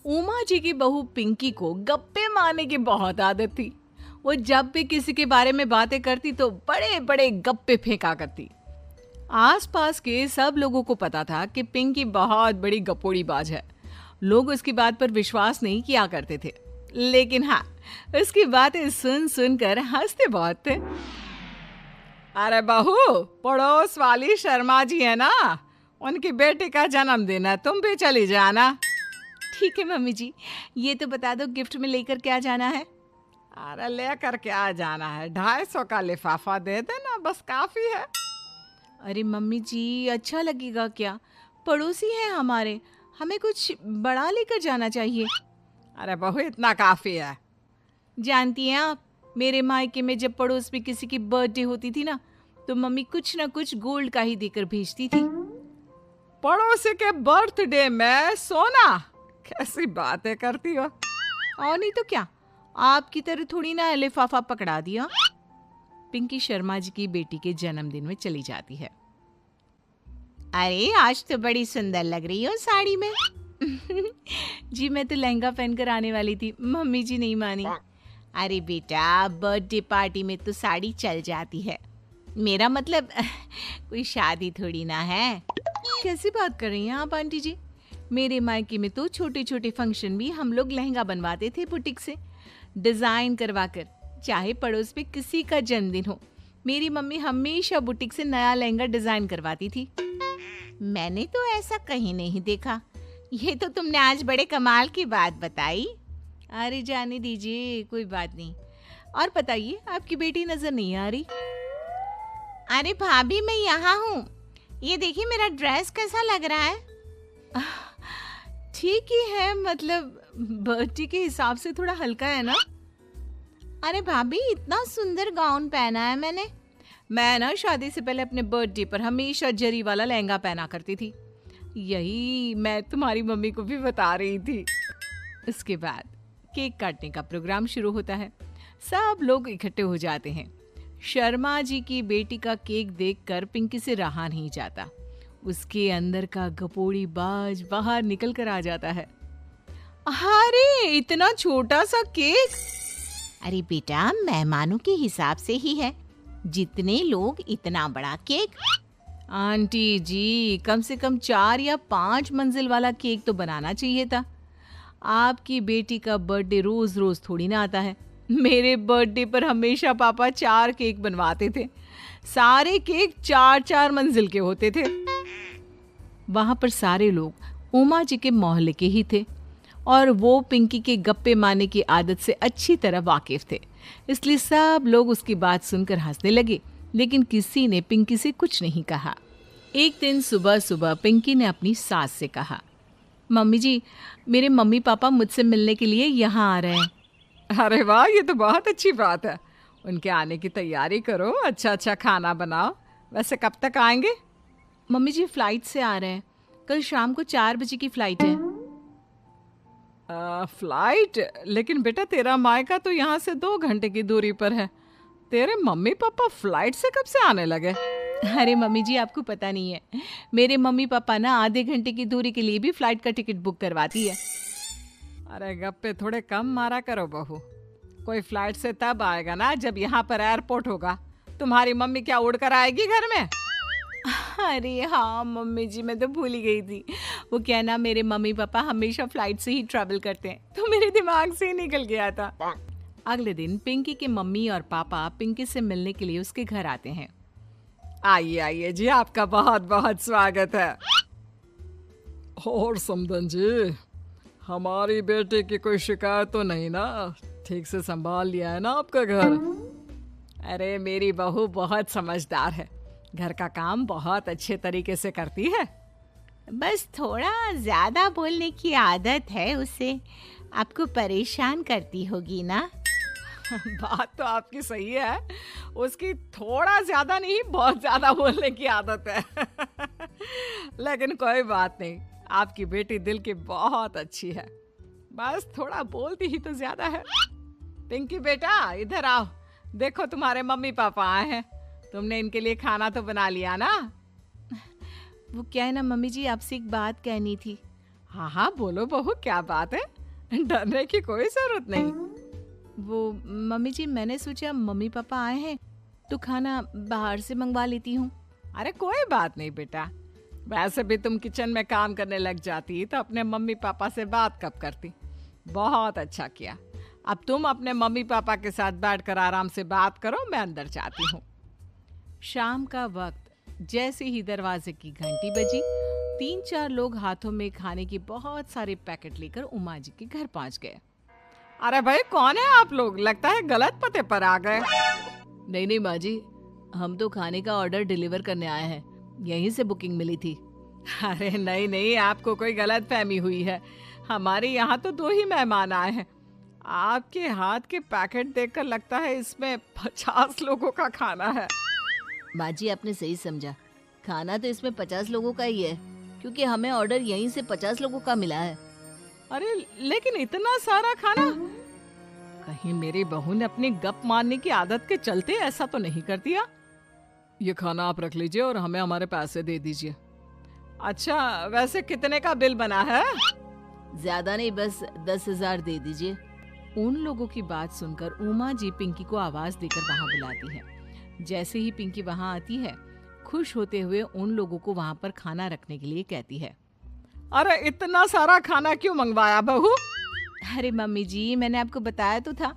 उमा जी की बहू पिंकी को गप्पे मारने की बहुत आदत थी। वो जब भी किसी के बारे में बातें करती तो बड़े बड़े गप्पे फेंका करती। आसपास के सब लोगों को पता था कि पिंकी बहुत बड़ी गपोड़ी बाज है। लोग उसकी बात पर विश्वास नहीं किया करते थे, लेकिन हाँ, उसकी बातें सुन सुनकर हंसते बहुत थे। अरे बहू, पड़ोस वाली शर्मा जी है ना, उनकी बेटी का जन्मदिन है, तुम भी चली जाना। ठीक है मम्मी जी, ये तो बता दो गिफ्ट में लेकर क्या जाना है। अरे लेकर क्या जाना है, 250 का लिफाफा दे देना, बस काफी है। अरे मम्मी जी, अच्छा लगेगा क्या? पड़ोसी हैं हमारे, हमें कुछ बड़ा लेकर जाना चाहिए। अरे बहू, इतना काफी है। जानती हैं आप, मेरे मायके में जब पड़ोस में किसी की बर्थडे होती थी ना, तो मम्मी कुछ ना कुछ गोल्ड का ही देकर भेजती थी। पड़ोसी के बर्थडे में सोना? कैसी बातें करती हो। और नहीं तो क्या, आपकी तरह थोड़ी ना लिफाफा पकड़ा दिया। पिंकी शर्मा जी की बेटी के जन्मदिन में चली जाती है। अरे आज तो बड़ी सुंदर लग रही हो साड़ी में। जी मैं तो लहंगा पहनकर आने वाली थी, मम्मी जी नहीं मानी। अरे बेटा, बर्थडे पार्टी में तो साड़ी चल जाती है, मेरा मतलब कोई शादी थोड़ी ना है। कैसी बात कर रही हैं आप आंटी जी? मेरे मायके में तो छोटे छोटे फंक्शन भी हम लोग लहंगा बनवाते थे बुटीक से, डिजाइन करवाकर। चाहे पड़ोस में किसी का जन्मदिन हो, मेरी मम्मी हमेशा बुटीक से नया लहंगा डिजाइन करवाती थी। मैंने तो ऐसा कहीं नहीं देखा, ये तो तुमने आज बड़े कमाल की बात बताई। अरे जाने दीजिए, कोई बात नहीं। और बताइए, आपकी बेटी नजर नहीं आ रही। अरे भाभी, मैं यहाँ हूँ, ये देखिए मेरा ड्रेस कैसा लग रहा है। ठीक ही है, मतलब बर्थडे के हिसाब से थोड़ा हल्का है ना। अरे भाभी, इतना सुंदर गाउन पहना है मैंने। मैं ना शादी से पहले अपने बर्थडे पर हमेशा जरी वाला लहंगा पहना करती थी, यही मैं तुम्हारी मम्मी को भी बता रही थी। इसके बाद केक काटने का प्रोग्राम शुरू होता है। सब लोग इकट्ठे हो जाते हैं। शर्मा जी की बेटी का केक देखकर पिंकी से रहा नहीं जाता। उसके अंदर का गपोड़ी बाज बाहर निकल कर आ जाता है। अरे इतना छोटा सा केक! अरे बेटा, मेहमानों के हिसाब से ही है, जितने लोग इतना बड़ा केक। आंटी जी, कम से कम 4 या 5 मंजिल वाला केक तो बनाना चाहिए था। आपकी बेटी का बर्थडे रोज रोज थोड़ी ना आता है। मेरे बर्थडे पर हमेशा पापा 4 केक बनवाते थे, सारे केक 4-4 मंजिल के होते थे। वहां पर सारे लोग उमा जी के मोहल्ले के ही थे और वो पिंकी के गप्पे मारने की आदत से अच्छी तरह वाकिफ थे, इसलिए सब लोग उसकी बात सुनकर हंसने लगे, लेकिन किसी ने पिंकी से कुछ नहीं कहा। एक दिन सुबह सुबह पिंकी ने अपनी सास से कहा, मम्मी जी, मेरे मम्मी पापा मुझसे मिलने के लिए यहाँ आ रहे हैं। अरे वाह, ये तो बहुत अच्छी बात है। उनके आने की तैयारी करो, अच्छा अच्छा खाना बनाओ। वैसे कब तक आएंगे? मम्मी जी फ्लाइट से आ रहे हैं, कल शाम को 4 बजे की फ्लाइट है। फ्लाइट? लेकिन बेटा, तेरा मायका तो यहाँ से 2 घंटे की दूरी पर है। तेरे मम्मी पापा फ्लाइट से कब से आने लगे? अरे मम्मी जी, आपको पता नहीं है, मेरे मम्मी पापा ना आधे घंटे की दूरी के लिए भी फ्लाइट का टिकट बुक करवाती है। अरे गप्पे थोड़े कम मारा करो बहू, कोई फ्लाइट से तब आएगा ना जब यहाँ पर एयरपोर्ट होगा। तुम्हारी मम्मी क्या उड़कर आएगी घर में? अरे हाँ मम्मी जी, मैं तो भूल ही गई थी। वो क्या ना, मेरे मम्मी पापा हमेशा फ्लाइट से ही ट्रैवल करते हैं, तो मेरे दिमाग से ही निकल गया था। अगले दिन पिंकी के मम्मी और पापा पिंकी से मिलने के लिए उसके घर आते हैं। आइए आइए जी, आपका बहुत बहुत स्वागत है। और समदन जी, हमारी बेटे की कोई शिकायत तो नहीं ना? ठीक से संभाल लिया है ना आपका घर? अरे मेरी बहू बहुत समझदार है, घर का काम बहुत अच्छे तरीके से करती है। बस थोड़ा ज्यादा बोलने की आदत है उसे, आपको परेशान करती होगी ना? बात तो आपकी सही है, उसकी थोड़ा ज्यादा नहीं बहुत ज्यादा बोलने की आदत है। लेकिन कोई बात नहीं, आपकी बेटी दिल की बहुत अच्छी है, बस थोड़ा बोलती ही तो ज्यादा है। पिंकी बेटा, इधर आओ, देखो तुम्हारे मम्मी पापा आए हैं, तुमने इनके लिए खाना तो बना लिया ना? वो क्या है ना मम्मी जी, आपसे एक बात कहनी थी। हाँ हाँ बोलो बहू, क्या बात है, डरने की कोई जरूरत नहीं। वो मम्मी जी, मैंने सोचा मम्मी पापा आए हैं तो खाना बाहर से मंगवा लेती हूँ। अरे कोई बात नहीं बेटा, वैसे भी तुम किचन में काम करने लग जाती तो अपने मम्मी पापा से बात कब करती। बहुत अच्छा किया। अब तुम अपने मम्मी पापा के साथ बैठकर आराम से बात करो, मैं अंदर जाती हूँ। शाम का वक्त जैसे ही दरवाजे की घंटी बजी, 3-4 लोग हाथों में खाने के बहुत सारे पैकेट लेकर उमा जी के घर पहुंच गए। अरे भाई, कौन है आप लोग? लगता है गलत पते पर आ गए। नहीं नहीं माँ जी, हम तो खाने का ऑर्डर डिलीवर करने आए हैं, यहीं से बुकिंग मिली थी। अरे नहीं नहीं, आपको कोई गलत फहमी हुई है। हमारे यहाँ तो 2 ही मेहमान आए हैं। आपके हाथ के पैकेट देखकर लगता है इसमें 50 लोगों का खाना है। माँ जी, आपने सही समझा, खाना तो इसमें 50 लोगों का ही है, क्योंकि हमें ऑर्डर यहीं से 50 लोगों का मिला है। अरे लेकिन इतना सारा खाना, कहीं मेरी बहू ने अपनी गप मारने की आदत के चलते ऐसा तो नहीं कर दिया? ये खाना आप रख लीजिए और हमें हमारे पैसे दे दीजिए। अच्छा, वैसे कितने का बिल बना है? ज्यादा नहीं, बस 10,000 दे दीजिए। उन लोगों की बात सुनकर उमा जी पिंकी को आवाज देकर वहां बुलाती है। जैसे ही पिंकी वहां आती है, खुश होते हुए उन लोगों को वहां पर खाना रखने के लिए कहती है। अरे इतना सारा खाना क्यों मंगवाया बहू? अरे मम्मी जी, मैंने आपको बताया तो था,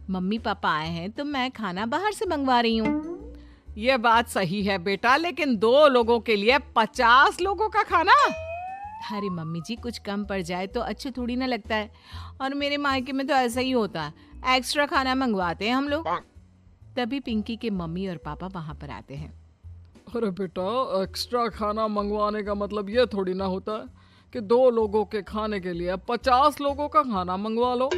मम्मी पापा आए हैं तो मैं खाना बाहर से मंगवा रही हूँ। ये बात सही है बेटा, लेकिन 2 लोगों के लिए 50 लोगों का खाना? अरे मम्मी जी, कुछ कम पड़ जाए तो अच्छे थोड़ी ना लगता है, और मेरे मायके में तो ऐसा ही होता है, एक्स्ट्रा खाना मंगवाते हैं हम लोग। तभी पिंकी के मम्मी और पापा वहां पर आते हैं। अरे बेटा, एक्स्ट्रा खाना मंगवाने का मतलब ये थोड़ी ना होता है कि 2 लोगों के खाने के लिए 50 लोगों का खाना मंगवा लो।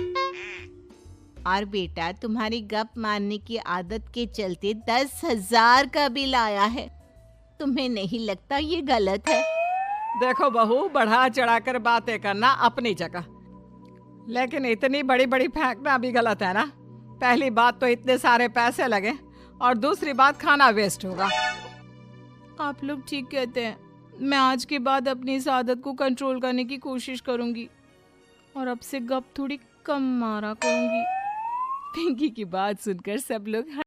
और बेटा, तुम्हारी गप मारने की आदत के चलते 10,000 का बिल आया है। तुम्हें नहीं लगता ये गलत है? देखो बहू, बढ़ा चढ़ाकर बातें करना अपनी जगह, लेकिन इतनी बड़ी बड़ी फेंकना भी गलत है ना। पहली बात तो इतने सारे पैसे लगे, और दूसरी बात खाना वेस्ट होगा। आप लोग ठीक कहते हैं, मैं आज के बाद अपनी इस आदत को कंट्रोल करने की कोशिश करूंगी और अब से गप थोड़ी कम मारा करूंगी। पिंकी की बात सुनकर सब लोग